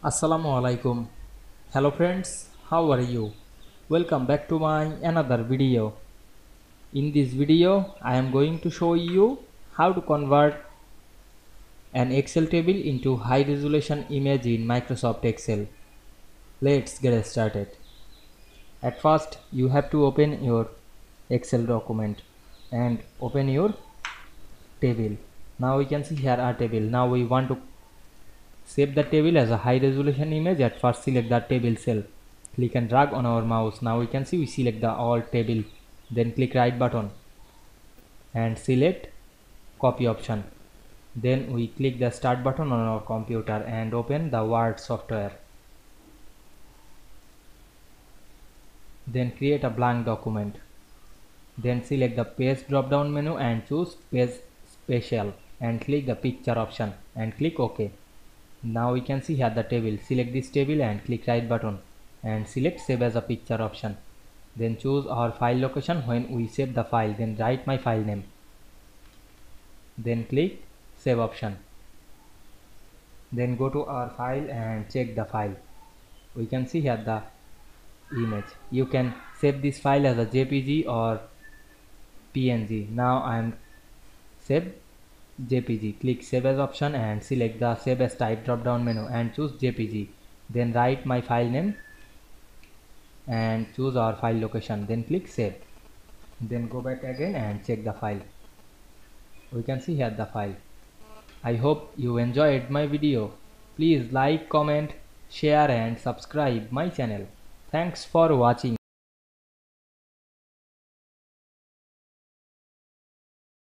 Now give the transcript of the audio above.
Assalamu Walaikum. Hello friends, how are you? Welcome back to my another video. In this video, I am going to show you how to convert an Excel table into high resolution image in Microsoft Excel. Let's get started. At first, you have to open your Excel document and open your table. Now we can see here our table. Now we want to save the table as a high resolution image. At first select the table cell, click and drag on our mouse. Now we can see we select the all table, then click right button and select copy option. Then we click the start button on our computer and open the Word software. Then create a blank document. Then select the page drop down menu and choose page special and click the picture option and click OK. Now we can see here the table. Select this table and click right button and select save as a picture option. Then choose our file location when we save the file. Then write my file name. Then click save option. Then go to our file and check the file. We can see here the image. You can save this file as a JPG or PNG. Now I am save JPG. Click save as option and select the save as type drop down menu and choose JPG. Then write my file name and choose our file location. Then click save. Then go back again and check the file. We can see here the file. I hope you enjoyed my video. Please like, comment, share and subscribe my channel. Thanks for watching.